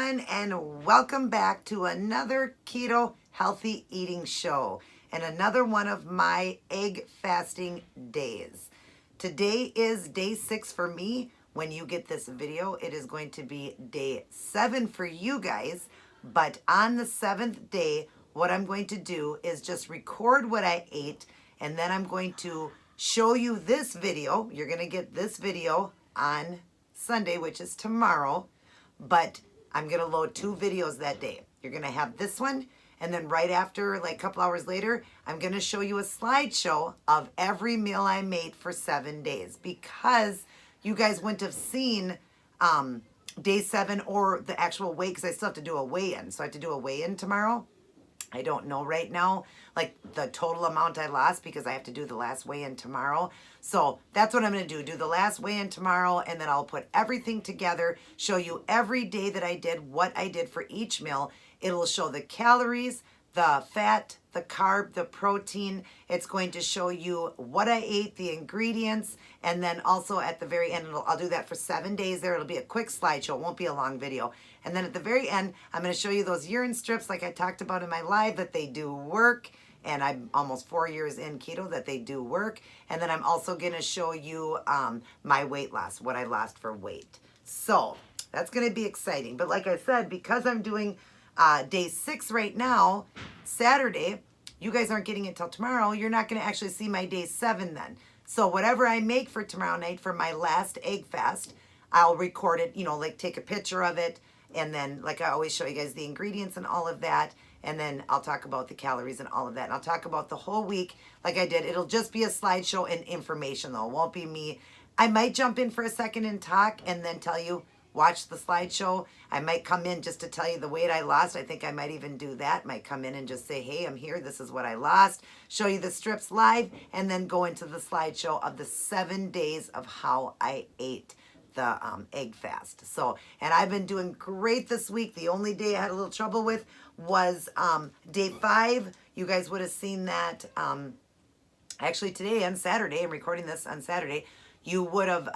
everyone, and welcome back to another keto healthy eating show and another one of my egg fasting days. Today is day 6 for me. When you get this video, it is going to be day 7 for you guys. But on the 7th day, what I'm going to do is just record what I ate, and then I'm going to show you this video. You're going to get this video on Sunday, which is tomorrow, but I'm going to load 2 videos that day. You're going to have this one, and then right after, like a couple hours later, I'm going to show you a slideshow of every meal I made for 7 days, because you guys wouldn't have seen day 7 or the actual weigh, because I still have to do a weigh-in. So I have to do a weigh-in tomorrow. I don't know right now, like the total amount I lost, because I have to do the last weigh-in tomorrow. So that's what I'm going to do the last weigh-in tomorrow, and then I'll put everything together, show you every day that I did, what I did for each meal. It'll show the calories, the fat, the carb, the protein. It's going to show you what I ate, the ingredients, and then also at the very end, I'll do that for 7 days there. It'll be a quick slideshow. It won't be a long video. And then at the very end, I'm going to show you those urine strips like I talked about in my live, that they do work. And I'm almost 4 years in keto, that they do work. And then I'm also going to show you my weight loss, what I lost for weight. So that's going to be exciting. But like I said, because I'm doing day 6 right now, Saturday, you guys aren't getting it till tomorrow. You're not going to actually see my day 7 then. So whatever I make for tomorrow night for my last egg fast, I'll record it, you know, like take a picture of it. And then, like I always show you guys the ingredients and all of that. And then I'll talk about the calories and all of that. And I'll talk about the whole week like I did. It'll just be a slideshow and information though. It won't be me. I might jump in for a second and talk and then tell you, watch the slideshow. I might come in just to tell you the weight I lost. I think I might even do that. Might come in and just say, hey, I'm here. This is what I lost. Show you the strips live, and then go into the slideshow of the 7 days of how I ate the egg fast. So, and I've been doing great this week. The only day I had a little trouble with was day 5. You guys would have seen that actually today on Saturday. I'm recording this on Saturday. You would have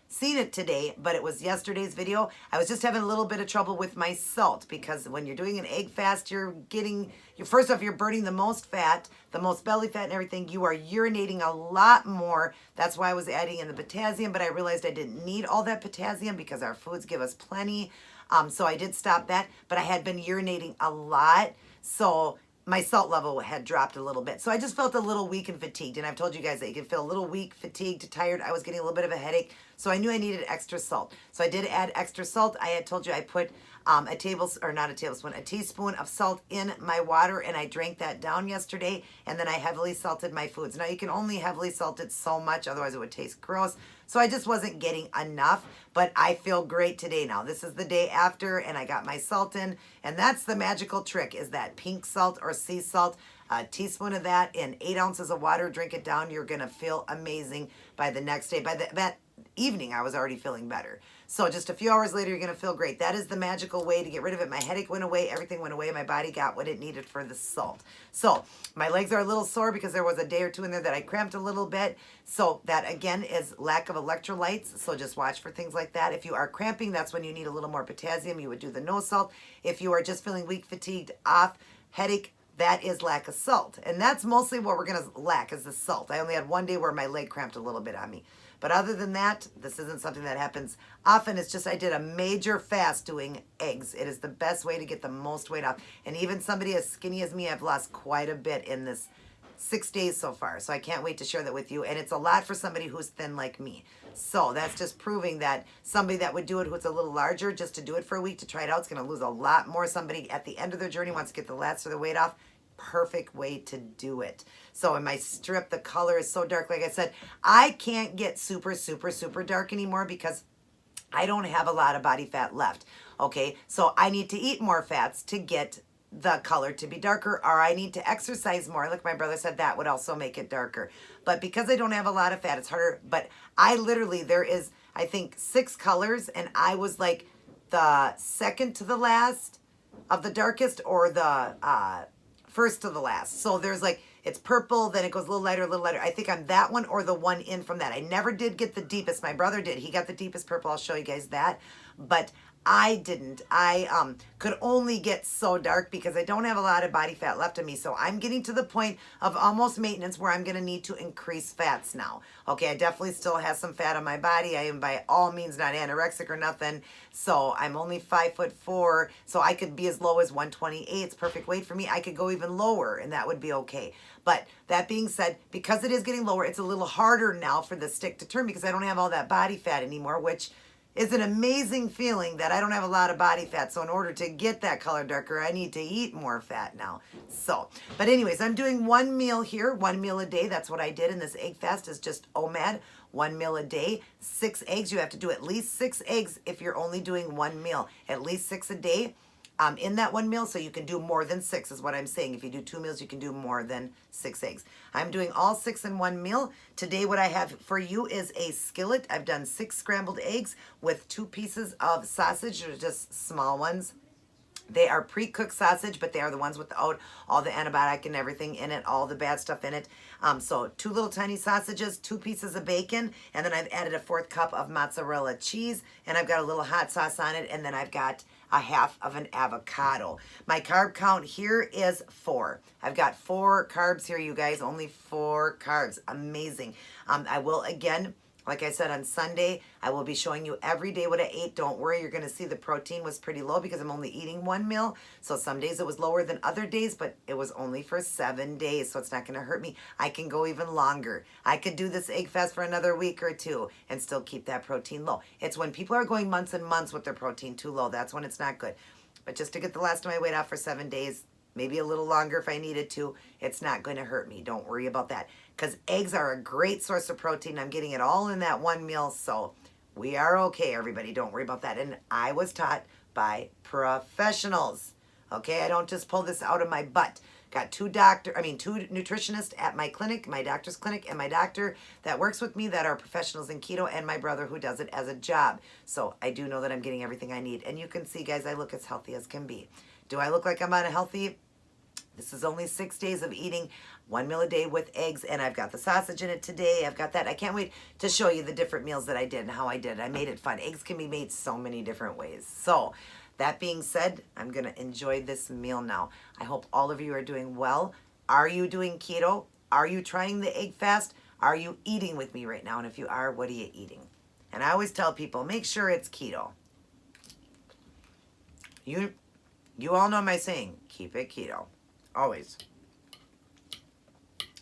seen it today, but it was yesterday's video. I was just having a little bit of trouble with my salt, because when you're doing an egg fast, first off, you're burning the most fat, the most belly fat and everything. You are urinating a lot more. That's why I was adding in the potassium, but I realized I didn't need all that potassium because our foods give us plenty. So I did stop that, but I had been urinating a lot. So my salt level had dropped a little bit. So I just felt a little weak and fatigued. And I've told you guys that you can feel a little weak, fatigued, tired. I was getting a little bit of a headache. So I knew I needed extra salt. So I did add extra salt. I had told you I put a teaspoon of salt in my water, and I drank that down yesterday. And then I heavily salted my foods. Now you can only heavily salt it so much, otherwise it would taste gross. So I just wasn't getting enough, but I feel great today now. This is the day after, and I got my salt in, and that's the magical trick, is that pink salt or sea salt. A teaspoon of that in 8 ounces of water. Drink it down. You're going to feel amazing by the next day. By that evening, I was already feeling better. So just a few hours later, you're going to feel great. That is the magical way to get rid of it. My headache went away. Everything went away. My body got what it needed for the salt. So my legs are a little sore because there was a day or 2 in there that I cramped a little bit. So that, again, is lack of electrolytes. So just watch for things like that. If you are cramping, that's when you need a little more potassium. You would do the no salt. If you are just feeling weak, fatigued, off, headache, that is lack of salt. And that's mostly what we're going to lack, is the salt. I only had 1 day where my leg cramped a little bit on me. But other than that, this isn't something that happens often. It's just I did a major fast doing eggs. It is the best way to get the most weight off. And even somebody as skinny as me, I've lost quite a bit in this 6 days so far. So I can't wait to share that with you. And it's a lot for somebody who's thin like me. So that's just proving that somebody that would do it who's a little larger, just to do it for a week to try it out, is going to lose a lot more. Somebody at the end of their journey wants to get the last of the weight off. Perfect way to do it. So in my strip, the color is so dark. Like I said, I can't get super, super, super dark anymore because I don't have a lot of body fat left. Okay, so I need to eat more fats to get the color to be darker, or I need to exercise more. Like my brother said, that would also make it darker. But because I don't have a lot of fat, it's harder. But I literally, there is, I think, 6 colors, and I was like the second to the last of the darkest, or the first to the last. So there's like, it's purple, then it goes a little lighter, a little lighter. I think I'm that one or the one in from that. I never did get the deepest. My brother did. He got the deepest purple. I'll show you guys that. But I didn't. I could only get so dark because I don't have a lot of body fat left in me. So I'm getting to the point of almost maintenance where I'm going to need to increase fats now. Okay, I definitely still have some fat on my body. I am by all means not anorexic or nothing. So I'm only 5'4", so I could be as low as 128. It's perfect weight for me. I could go even lower and that would be okay. But that being said, because it is getting lower, it's a little harder now for the stick to turn because I don't have all that body fat anymore, which is an amazing feeling that I don't have a lot of body fat. So in order to get that color darker, I need to eat more fat now. So, but anyways, I'm doing one meal here, 1 meal a day. That's what I did. And this egg fast is just OMAD, 1 meal a day, 6 eggs. You have to do at least 6 eggs if you're only doing 1 meal, at least 6 a day. In that 1 meal, so you can do more than 6 is what I'm saying. If you do 2 meals, you can do more than 6 eggs. I'm doing all 6 in 1 meal. Today what I have for you is a skillet. I've done 6 scrambled eggs with 2 pieces of sausage. They're just small ones. They are pre-cooked sausage, but they are the ones without all the antibiotic and everything in it, all the bad stuff in it. So 2 little tiny sausages, 2 pieces of bacon, and then I've added a 4th cup of mozzarella cheese, and I've got a little hot sauce on it, and then I've got a half of an avocado. My carb count here is 4. I've got 4 carbs here, you guys, only 4 carbs. Amazing. I will, again, like I said, on Sunday, I will be showing you every day what I ate. Don't worry, you're going to see the protein was pretty low because I'm only eating 1 meal. So some days it was lower than other days, but it was only for 7 days. So it's not going to hurt me. I can go even longer. I could do this egg fast for another week or 2 and still keep that protein low. It's when people are going months and months with their protein too low. That's when it's not good. But just to get the last of my weight off for 7 days, maybe a little longer if I needed to, it's not going to hurt me. Don't worry about that. Because eggs are a great source of protein. I'm getting it all in that 1 meal, so we are okay, everybody. Don't worry about that. And I was taught by professionals. Okay, I don't just pull this out of my butt. Got 2 nutritionists at my clinic, my doctor's clinic, and my doctor that works with me that are professionals in keto, and my brother who does it as a job. So I do know that I'm getting everything I need. And you can see, guys, I look as healthy as can be. Do I look like I'm unhealthy? This is only 6 days of eating 1 meal a day with eggs, and I've got the sausage in it today. I've got that. I can't wait to show you the different meals that I did and how I did. I made it fun. Eggs can be made so many different ways. So that being said, I'm going to enjoy this meal now. I hope all of you are doing well. Are you doing keto? Are you trying the egg fast? Are you eating with me right now? And if you are, what are you eating? And I always tell people, make sure it's keto. You all know my saying, keep it keto. Always.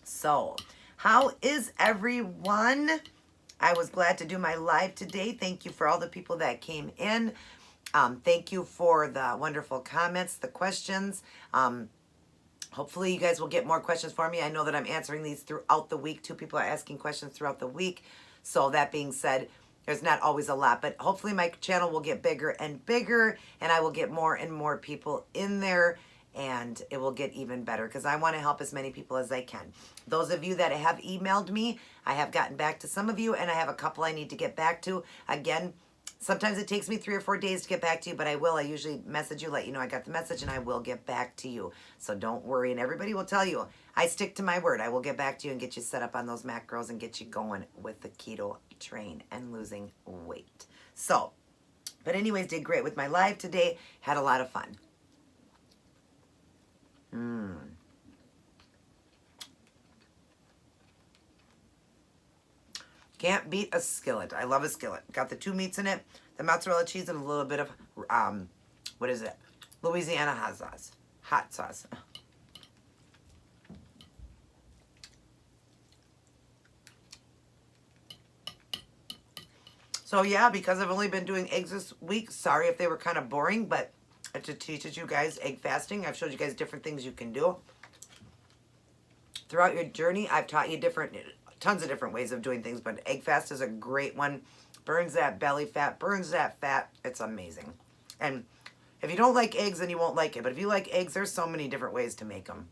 So, how is everyone? I was glad to do my live today. Thank you for all the people that came in. Thank you for the wonderful comments, the questions. Hopefully you guys will get more questions for me. I know that I'm answering these throughout the week. 2 people are asking questions throughout the week. So that being said, there's not always a lot, but hopefully my channel will get bigger and bigger, and I will get more and more people in there, and it will get even better because I want to help as many people as I can. Those of you that have emailed me, I have gotten back to some of you, and I have a couple I need to get back to. Again, sometimes it takes me 3 or 4 days to get back to you, but I will. I usually message you, let you know I got the message, and I will get back to you. So don't worry, and everybody will tell you, I stick to my word. I will get back to you and get you set up on those macros and get you going with the keto train and losing weight. So, but anyways, did great with my live today. Had a lot of fun. Can't beat a skillet. I love a skillet. Got the 2 meats in it, the mozzarella cheese, and a little bit of, what is it? Louisiana hot sauce. So yeah, because I've only been doing eggs this week, sorry if they were kind of boring, but it teaches you guys egg fasting. I've showed you guys different things you can do. Throughout your journey, I've taught you tons of different ways of doing things, but egg fast is a great one. Burns that belly fat, burns that fat. It's amazing. And if you don't like eggs, then you won't like it. But if you like eggs, there's so many different ways to make them.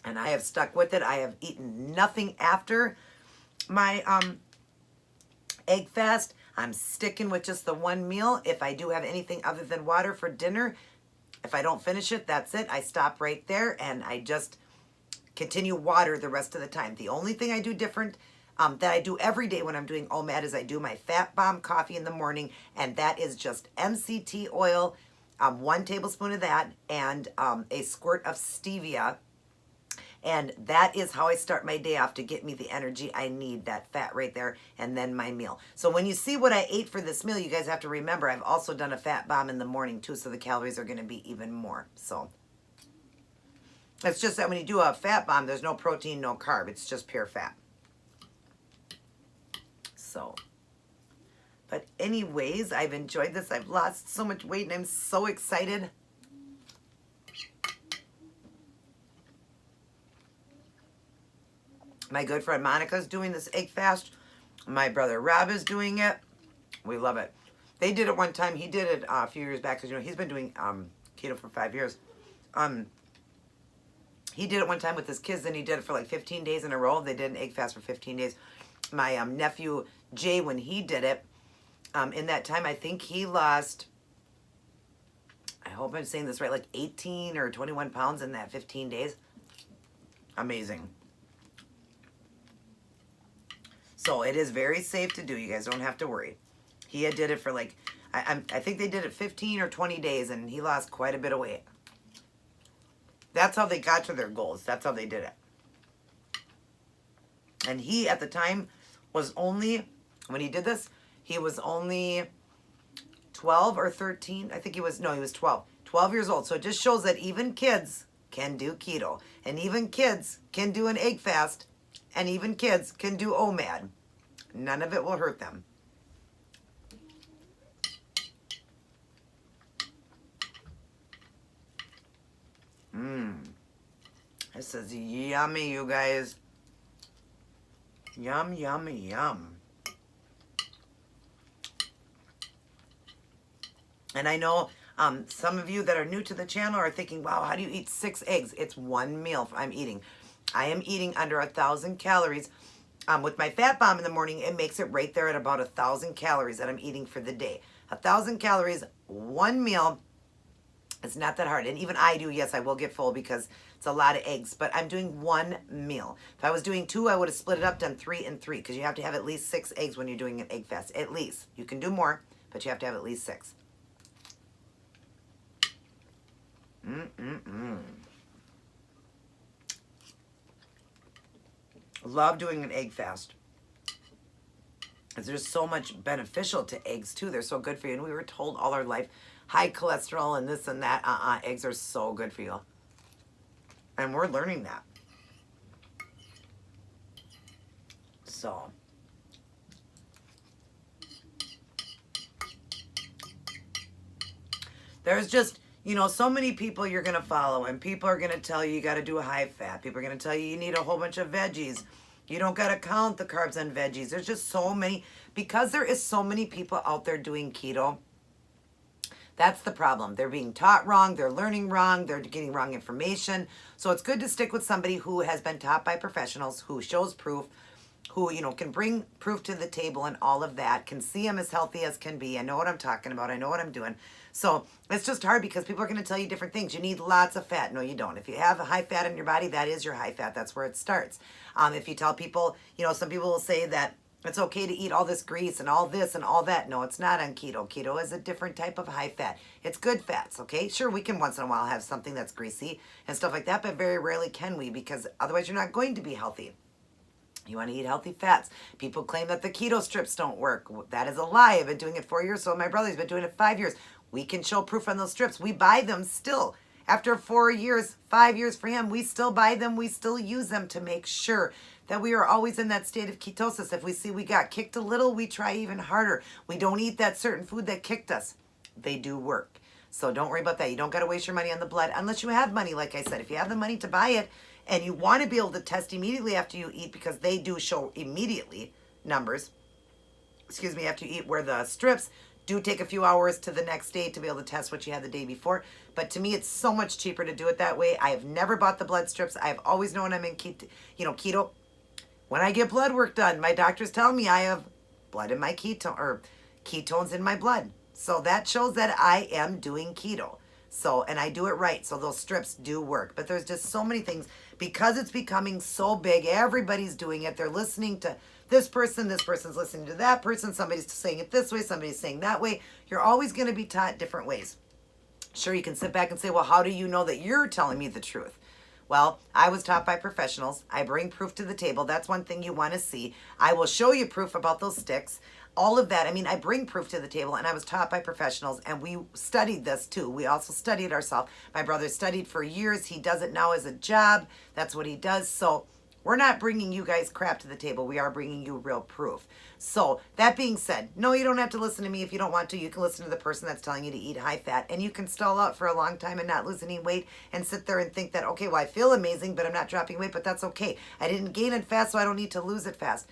And I have stuck with it. I have eaten nothing after my egg fast. I'm sticking with just the 1 meal. If I do have anything other than water for dinner, if I don't finish it, that's it. I stop right there and I just continue water the rest of the time. The only thing I do different that I do every day when I'm doing OMAD is I do my fat bomb coffee in the morning, and that is just MCT oil, 1 tablespoon of that, and a squirt of stevia. And that is how I start my day off to get me the energy I need, that fat right there, and then my meal. So when you see what I ate for this meal, you guys have to remember I've also done a fat bomb in the morning too, so the calories are going to be even more. So it's just that when you do a fat bomb, there's no protein, no carb. It's just pure fat. So, but anyways, I've enjoyed this. I've lost so much weight and I'm so excited. My good friend Monica's doing this egg fast. My brother Rob is doing it. We love it. They did it one time. He did it a few years back because, you know, he's been doing keto for 5 years. He did it one time with his kids, and he did it for like 15 days in a row. They did an egg fast for 15 days. My nephew Jay, when he did it, in that time, I think he lost, I hope I'm saying this right, like 18 or 21 pounds in that 15 days. Amazing. So it is very safe to do. You guys don't have to worry. He had did it for like, I think they did it 15 or 20 days, and he lost quite a bit of weight. That's how they got to their goals. That's how they did it. And he, at the time, was only, when he did this, he was only 12 or 13. I think he was, no, he was 12. 12 years old. So it just shows that even kids can do keto. And even kids can do an egg fast. And even kids can do OMAD. None of it will hurt them. This is yummy, you guys. Yum, yum, yum. And I know some of you that are new to the channel are thinking, wow, how do you eat 6 eggs? It's 1 meal I'm eating. I am eating under 1,000 calories. With my fat bomb in the morning, it makes it right there at about 1,000 calories that I'm eating for the day. 1,000 calories, 1 meal. It's not that hard. And even I do, yes, I will get full because it's a lot of eggs. But I'm doing 1 meal. If I was doing 2, I would have split it up, done 3 and 3. Because you have to have at least 6 eggs when you're doing an egg fast. At least. You can do more, but you have to have at least 6. Love doing an egg fast. Because there's so much beneficial to eggs too. They're so good for you. And we were told all our life, high cholesterol and this and that. Eggs are so good for you. And we're learning that. So. There's just, you know, so many people you're going to follow, and people are going to tell you got to do a high fat. People are going to tell you need a whole bunch of veggies. You don't got to count the carbs on veggies. There's just so many, because there is so many people out there doing keto. That's the problem. They're being taught wrong. They're learning wrong. They're getting wrong information. So it's good to stick with somebody who has been taught by professionals, who shows proof, who, you know, can bring proof to the table and all of that, can see them as healthy as can be. I know what I'm talking about. I know what I'm doing. So it's just hard because people are going to tell you different things. You need lots of fat. No, you don't. If you have a high fat in your body, that is your high fat. That's where it starts. If you tell people, you know, some people will say that it's okay to eat all this grease and all this and all that. No, it's not on keto. Keto is a different type of high fat. It's good fats, okay? Sure, we can once in a while have something that's greasy and stuff like that, but very rarely can we, because otherwise you're not going to be healthy. You want to eat healthy fats. People claim that the keto strips don't work. That is a lie. I've been doing it 4 years, so my brother's been doing it 5 years. We can show proof on those strips. We buy them still. After 4 years, 5 years for him, we still buy them. We still use them to make sure that we are always in that state of ketosis. If we see we got kicked a little, we try even harder. We don't eat that certain food that kicked us. They do work. So don't worry about that. You don't got to waste your money on the blood unless you have money, like I said. If you have the money to buy it and you want to be able to test immediately after you eat, because they do show immediately numbers, after you eat, where the strips do take a few hours to the next day to be able to test what you had the day before. But to me, it's so much cheaper to do it that way. I have never bought the blood strips. I've always known I'm in keto. When I get blood work done, my doctors tell me I have blood in my ketones in my blood. So that shows that I am doing keto. So, and I do it right. So those strips do work. But there's just so many things, because it's becoming so big. Everybody's doing it. They're listening to this person's listening to that person, somebody's saying it this way, somebody's saying that way. You're always going to be taught different ways. Sure, you can sit back and say, well, how do you know that you're telling me the truth? Well, I was taught by professionals. I bring proof to the table. That's one thing you want to see. I will show you proof about those sticks. All of that. I mean, I bring proof to the table, and I was taught by professionals, and we studied this too. We also studied ourselves. My brother studied for years. He does it now as a job. That's what he does. So we're not bringing you guys crap to the table. We are bringing you real proof. So that being said, no, you don't have to listen to me if you don't want to. You can listen to the person that's telling you to eat high fat, and you can stall out for a long time and not lose any weight and sit there and think that, okay, well, I feel amazing, but I'm not dropping weight, but that's okay. I didn't gain it fast, so I don't need to lose it fast.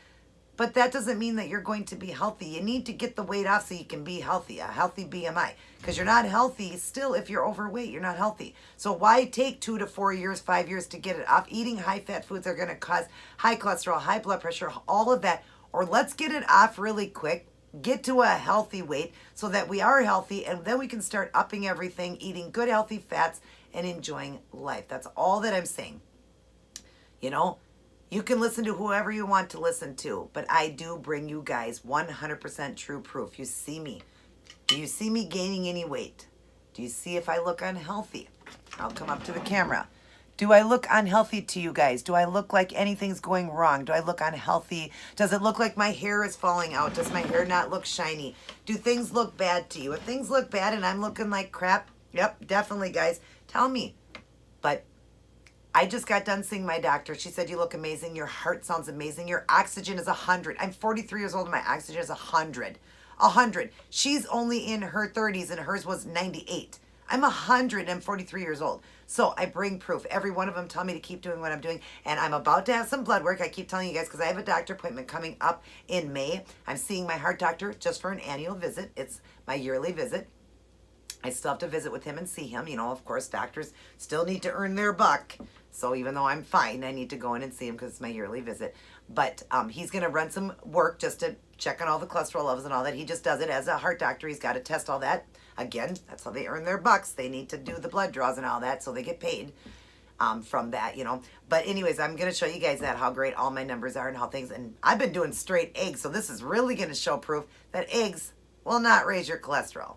But that doesn't mean that you're going to be healthy. You need to get the weight off so you can be healthy, a healthy BMI. Because you're not healthy still if you're overweight. You're not healthy. So why take 2 to 4 years, 5 years to get it off? Eating high-fat foods are going to cause high cholesterol, high blood pressure, all of that. Or let's get it off really quick, get to a healthy weight so that we are healthy, and then we can start upping everything, eating good, healthy fats, and enjoying life. That's all that I'm saying. You know? You can listen to whoever you want to listen to, but I do bring you guys 100% true proof. You see me. Do you see me gaining any weight? Do you see if I look unhealthy? I'll come up to the camera. Do I look unhealthy to you guys? Do I look like anything's going wrong? Do I look unhealthy? Does it look like my hair is falling out? Does my hair not look shiny? Do things look bad to you? If things look bad and I'm looking like crap, yep, definitely, guys, tell me. But I just got done seeing my doctor. She said, you look amazing. Your heart sounds amazing. Your oxygen is 100. I'm 43 years old and my oxygen is 100. 100. She's only in her 30s and hers was 98. I'm 143 years old. So I bring proof. Every one of them tell me to keep doing what I'm doing. And I'm about to have some blood work. I keep telling you guys because I have a doctor appointment coming up in May. I'm seeing my heart doctor just for an annual visit. It's my yearly visit. I still have to visit with him and see him. You know, of course, doctors still need to earn their buck. So even though I'm fine, I need to go in and see him because it's my yearly visit. But he's going to run some work just to check on all the cholesterol levels and all that. He just does it as a heart doctor. He's got to test all that. Again, that's how they earn their bucks. They need to do the blood draws and all that, so they get paid from that, you know. But anyways, I'm going to show you guys that, how great all my numbers are and how things. And I've been doing straight eggs, so this is really going to show proof that eggs will not raise your cholesterol.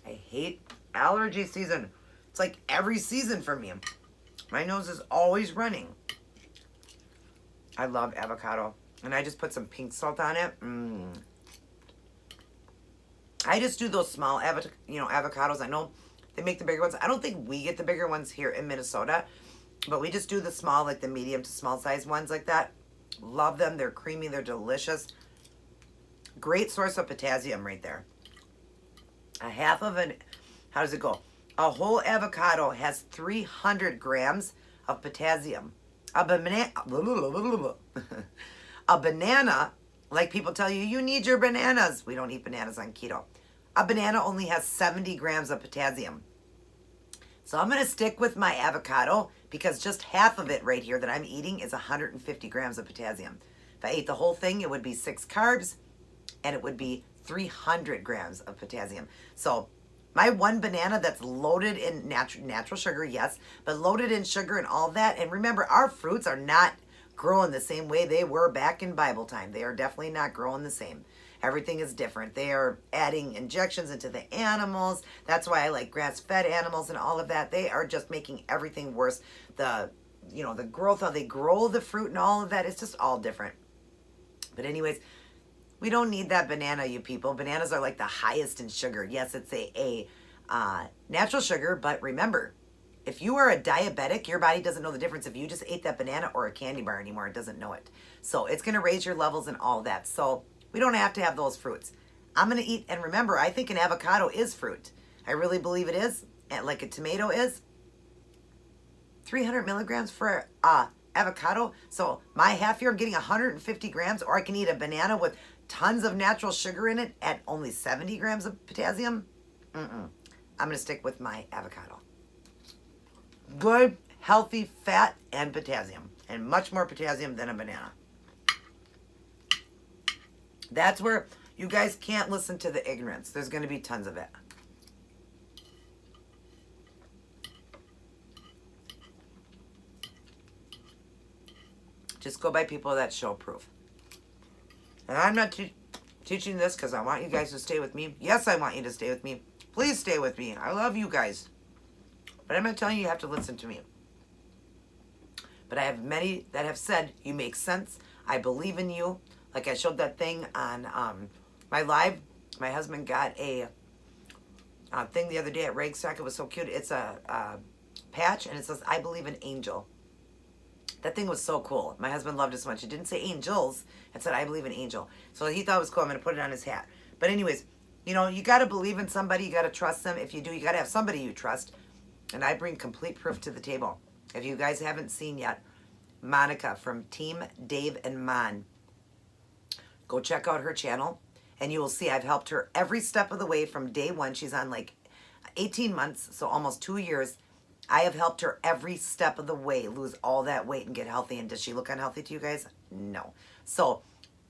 I hate allergy season. It's like every season for me. My nose is always running. I love avocado. And I just put some pink salt on it. I just do those small avocados. I know they make the bigger ones. I don't think we get the bigger ones here in Minnesota. But we just do the small, like the medium to small size ones like that. Love them. They're creamy. They're delicious. Great source of potassium right there. A half of an, how does it go? A whole avocado has 300 grams of potassium. A banana, like people tell you, you need your bananas. We don't eat bananas on keto. A banana only has 70 grams of potassium. So I'm going to stick with my avocado because just half of it right here that I'm eating is 150 grams of potassium. If I ate the whole thing, it would be 6 carbs and it would be 300 grams of potassium. So my one banana that's loaded in natural sugar, yes, but loaded in sugar and all that. And remember, our fruits are not growing the same way they were back in Bible time. They are definitely not growing the same. Everything is different. They are adding injections into the animals. That's why I like grass-fed animals and all of that. They are just making everything worse. The growth, how they grow the fruit and all of that, it's just all different. But anyways, we don't need that banana, you people. Bananas are like the highest in sugar. Yes, it's a natural sugar, but remember, if you are a diabetic, your body doesn't know the difference if you just ate that banana or a candy bar anymore. It doesn't know it. So it's going to raise your levels and all that. So we don't have to have those fruits. I'm going to eat, and remember, I think an avocado is fruit. I really believe it is, and like a tomato is. 300 milligrams for avocado. So my half here, I'm getting 150 grams, or I can eat a banana with tons of natural sugar in it at only 70 grams of potassium. I'm going to stick with my avocado. Good, healthy fat and potassium. And much more potassium than a banana. That's where you guys can't listen to the ignorance. There's going to be tons of it. Just go by people that show proof. And I'm not teaching this because I want you guys to stay with me. Yes, I want you to stay with me. Please stay with me. I love you guys. But I'm not telling you you have to listen to me. But I have many that have said, you make sense. I believe in you. Like I showed that thing on my live. My husband got a thing the other day at Ragstock. It was so cute. It's a patch, and it says, I believe in angel. That thing was so cool. My husband loved it so much. It didn't say angels. It said, I believe in angel. So he thought it was cool. I'm going to put it on his hat. But anyways, you know, you got to believe in somebody. You got to trust them. If you do, you got to have somebody you trust. And I bring complete proof to the table. If you guys haven't seen yet, Monica from Team Dave and Mon, go check out her channel. And you will see I've helped her every step of the way from day one. She's on like 18 months, so almost 2 years. I have helped her every step of the way lose all that weight and get healthy. And does she look unhealthy to you guys? No. So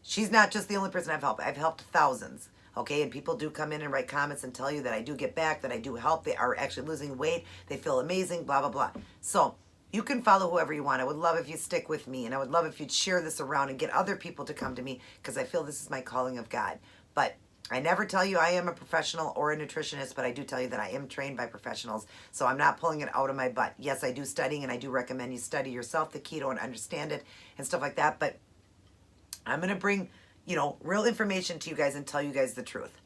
she's not just the only person I've helped. I've helped thousands. Okay, and people do come in and write comments and tell you that I do get back, that I do help. They are actually losing weight. They feel amazing, blah, blah, blah. So you can follow whoever you want. I would love if you stick with me. And I would love if you'd share this around and get other people to come to me because I feel this is my calling of God. But I never tell you I am a professional or a nutritionist, but I do tell you that I am trained by professionals, so I'm not pulling it out of my butt. Yes, I do studying, and I do recommend you study yourself, the keto, and understand it and stuff like that, but I'm going to bring, you know, real information to you guys and tell you guys the truth.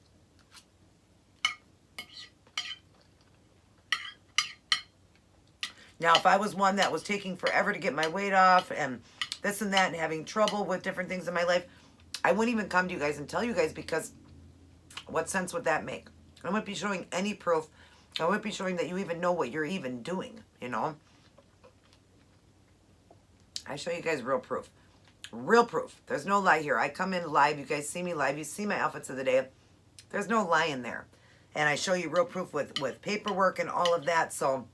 Now, if I was one that was taking forever to get my weight off and this and that and having trouble with different things in my life, I wouldn't even come to you guys and tell you guys because what sense would that make? I wouldn't be showing any proof. I wouldn't be showing that you even know what you're even doing, you know? I show you guys real proof. Real proof. There's no lie here. I come in live. You guys see me live. You see my outfits of the day. There's no lie in there. And I show you real proof with paperwork and all of that. So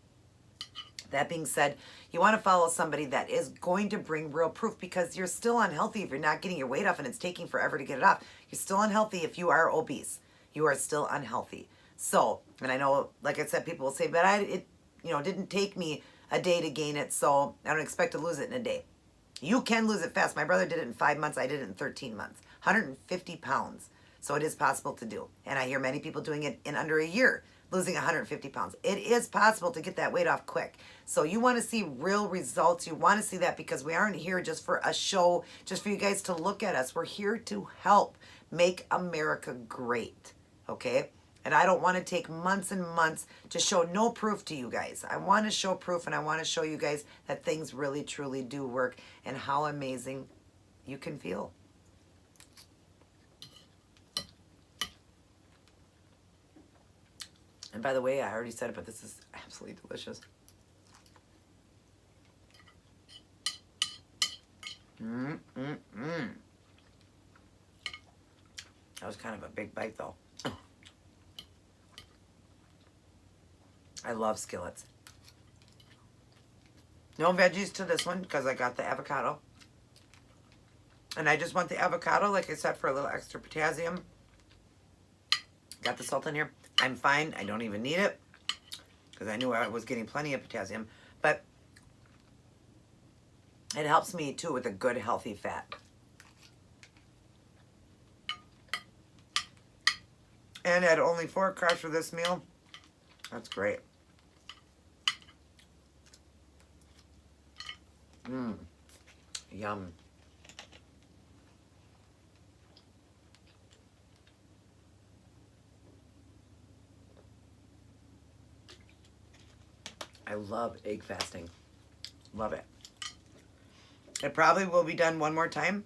that being said, you want to follow somebody that is going to bring real proof because you're still unhealthy if you're not getting your weight off and it's taking forever to get it off. You're still unhealthy if you are obese. You are still unhealthy. So, and I know, like I said, people will say, but it didn't take me a day to gain it, so I don't expect to lose it in a day. You can lose it fast. My brother did it in 5 months. I did it in 13 months. 150 pounds. So it is possible to do. And I hear many people doing it in under a year, losing 150 pounds. It is possible to get that weight off quick. So you want to see real results. You want to see that because we aren't here just for a show, just for you guys to look at us. We're here to help make America great, okay? And I don't want to take months and months to show no proof to you guys. I want to show proof, and I want to show you guys that things really, truly do work and how amazing you can feel. And by the way, I already said it, but this is absolutely delicious. That was kind of a big bite, though. I love skillets. No veggies to this one because I got the avocado. And I just want the avocado, like I said, for a little extra potassium. Got the salt in here. I'm fine. I don't even need it because I knew I was getting plenty of potassium. But it helps me, too, with a good, healthy fat. And at only 4 carbs for this meal, that's great. Yum. I love egg fasting. Love it. It probably will be done one more time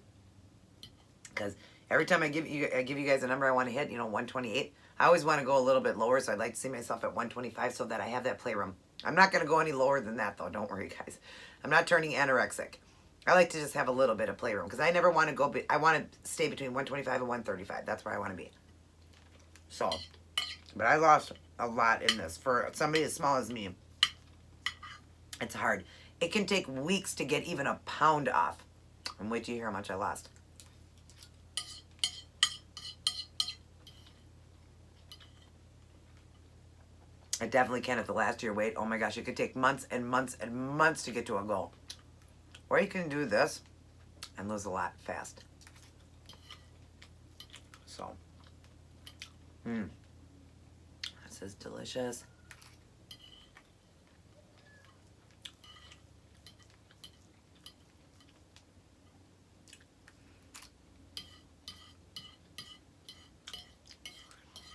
because every time I give you guys a number I want to hit, 128. I always want to go a little bit lower, so I'd like to see myself at 125 so that I have that playroom. I'm not going to go any lower than that, though. Don't worry, guys. I'm not turning anorexic. I like to just have a little bit of playroom because I never want to go. I want to stay between 125 and 135. That's where I want to be. So, but I lost a lot in this for somebody as small as me. It's hard. It can take weeks to get even a pound off. And wait till you hear how much I lost. I definitely can at the last year weight. Oh my gosh, it could take months and months and months to get to a goal. Or you can do this. and lose a lot fast. So, this is delicious.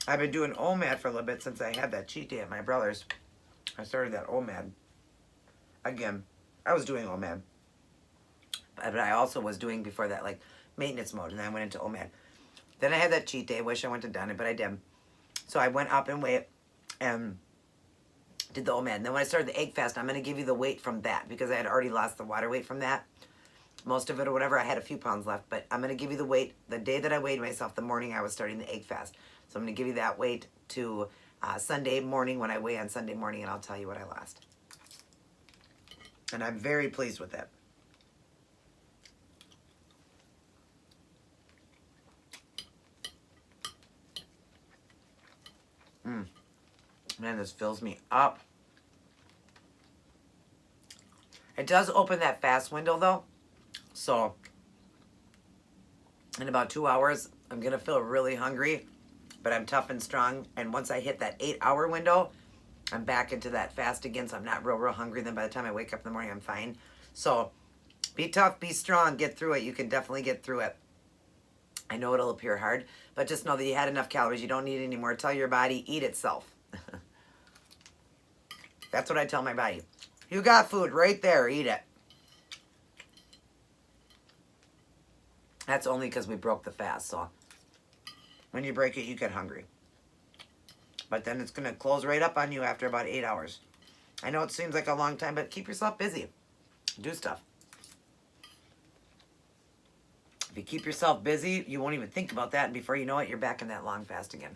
I've been doing OMAD for a little bit since I had that cheat day at my brother's. I started that OMAD. Again, I was doing OMAD. But I also was doing before that, like, maintenance mode. And then I went into OMAD. Then I had that cheat day. Wish I wouldn't have done it, but I did. So I went up in weight and did the OMAD. And then when I started the egg fast, I'm going to give you the weight from that because I had already lost the water weight from that. Most of it or whatever. I had a few pounds left. But I'm going to give you the weight the day that I weighed myself, the morning I was starting the egg fast. So I'm going to give you that weight to Sunday morning when I weigh on Sunday morning, and I'll tell you what I lost. And I'm very pleased with that. Man, this fills me up. It does open that fast window, though. So, in about 2 hours, I'm going to feel really hungry. But I'm tough and strong, and once I hit that 8-hour window, I'm back into that fast again, so I'm not real hungry. Then by the time I wake up in the morning, I'm fine. So be tough, be strong, get through it. You can definitely get through it. I know it'll appear hard, but just know that you had enough calories. You don't need any more. Tell your body, eat itself. That's what I tell my body. You got food right there, eat it. That's only because we broke the fast, so when you break it, you get hungry. But then it's going to close right up on you after about 8 hours. I know it seems like a long time, but keep yourself busy. Do stuff. If you keep yourself busy, you won't even think about that, and before you know it, you're back in that long fast again.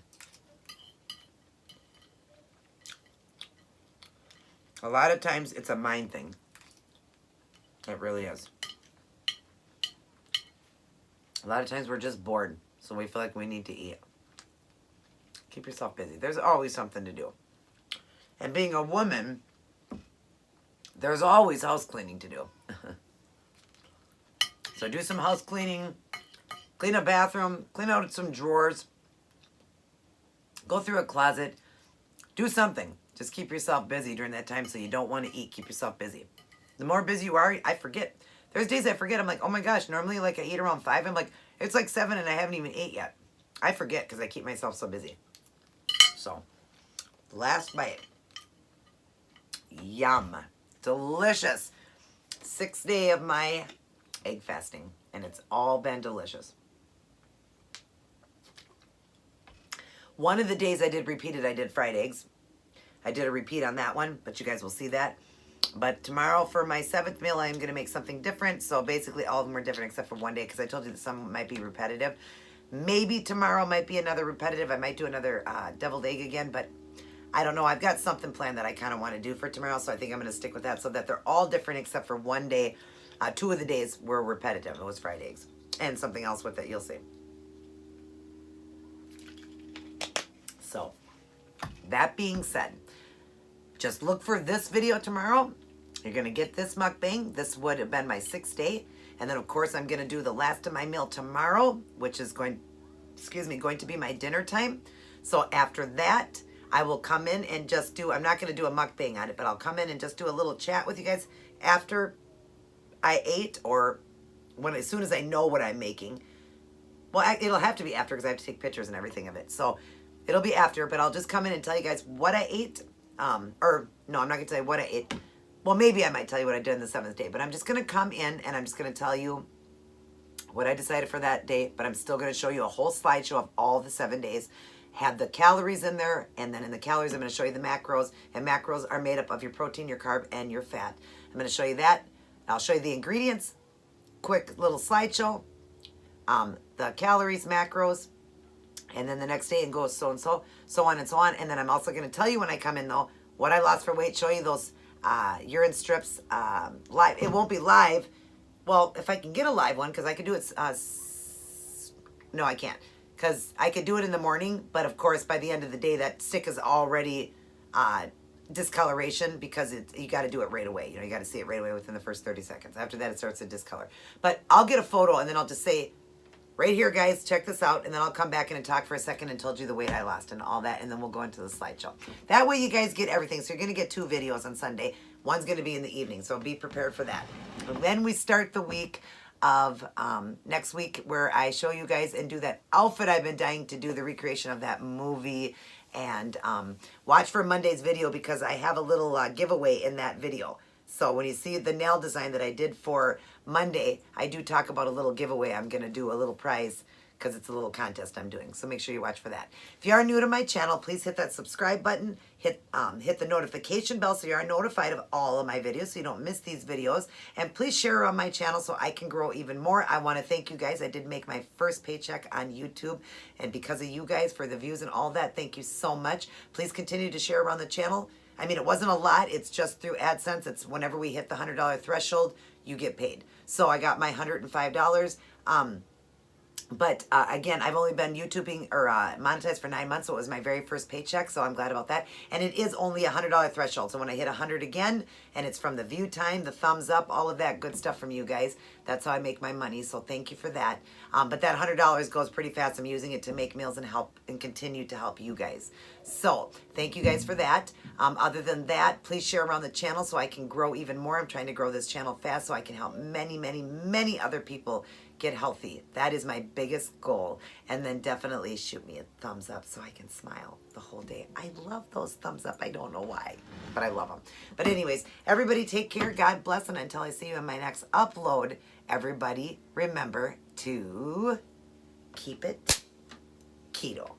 A lot of times, it's a mind thing. It really is. A lot of times, we're just bored. So we feel like we need to eat. Keep yourself busy. There's always something to do. And being a woman, there's always house cleaning to do. So do some house cleaning. Clean a bathroom. Clean out some drawers. Go through a closet. Do something. Just keep yourself busy during that time so you don't want to eat. Keep yourself busy. The more busy you are, I forget. There's days I forget. I'm like, oh my gosh, normally like I eat around 5. I'm like, it's like 7 and I haven't even ate yet. I forget because I keep myself so busy. So, last bite. Yum. Delicious. 6th day of my egg fasting. And it's all been delicious. One of the days I did repeat it, I did fried eggs. I did a repeat on that one, but you guys will see that. But tomorrow for my 7th meal, I am going to make something different. So basically all of them are different except for one day because I told you that some might be repetitive. Maybe tomorrow might be another repetitive. I might do another deviled egg again, but I don't know. I've got something planned that I kind of want to do for tomorrow, so I think I'm going to stick with that so that they're all different except for one day. 2 of the days were repetitive. It was fried eggs. And something else with it. You'll see. So, that being said, just look for this video tomorrow. You're going to get this mukbang. This would have been my 6th day. And then, of course, I'm going to do the last of my meal tomorrow, which is going to be my dinner time. So after that, I will come in and just do, I'm not going to do a mukbang on it, but I'll come in and just do a little chat with you guys after I ate or as soon as I know what I'm making. Well, it'll have to be after because I have to take pictures and everything of it. So it'll be after, but I'll just come in and tell you guys what I ate. Or no, I'm not going to tell you what I ate. Well, maybe I might tell you what I did on the 7th day, but I'm just going to come in and I'm just going to tell you what I decided for that day, but I'm still going to show you a whole slideshow of all the 7 days. Have the calories in there, and then in the calories, I'm going to show you the macros, and macros are made up of your protein, your carb, and your fat. I'm going to show you that. I'll show you the ingredients, quick little slideshow, the calories, macros, and then the next day and go so and so, so on and so on. And then I'm also going to tell you when I come in, though, what I lost for weight, show you those urine strips live. It won't be live. Well, if I can get a live one, because I could do it, no, I can't. Because I could do it in the morning, but of course, by the end of the day, that stick is already discoloration because you got to do it right away. You know, you got to see it right away within the first 30 seconds. After that, it starts to discolor. But I'll get a photo and then I'll just say, right here, guys, check this out. And then I'll come back in and talk for a second and told you the weight I lost and all that. And then we'll go into the slideshow. That way you guys get everything. So you're going to get 2 videos on Sunday. One's going to be in the evening. So be prepared for that. And then we start the week of next week where I show you guys and do that outfit I've been dying to do, the recreation of that movie. And watch for Monday's video because I have a little giveaway in that video. So when you see the nail design that I did for Monday, I do talk about a little giveaway. I'm going to do a little prize because it's a little contest I'm doing. So make sure you watch for that. If you are new to my channel, please hit that subscribe button. Hit the notification bell so you are notified of all of my videos so you don't miss these videos. And please share on my channel so I can grow even more. I want to thank you guys. I did make my first paycheck on YouTube. And because of you guys, for the views and all that, thank you so much. Please continue to share around the channel. I mean, it wasn't a lot. It's just through AdSense. It's whenever we hit the $100 threshold, you get paid. So I got my $105. But again, I've only been YouTubing or monetized for 9 months, so it was my very first paycheck, so I'm glad about that. And it is only a $100 threshold, so when I hit 100 again, and it's from the view time, the thumbs up, all of that good stuff from you guys, that's how I make my money, so thank you for that. But that $100 goes pretty fast. I'm using it to make meals and help and continue to help you guys. So thank you guys for that. Other than that, please share around the channel so I can grow even more. I'm trying to grow this channel fast so I can help many, many, many other people get healthy. That is my biggest goal. And then definitely shoot me a thumbs up so I can smile the whole day. I love those thumbs up. I don't know why, but I love them. But anyways, everybody take care. God bless. And until I see you in my next upload, everybody remember to keep it keto.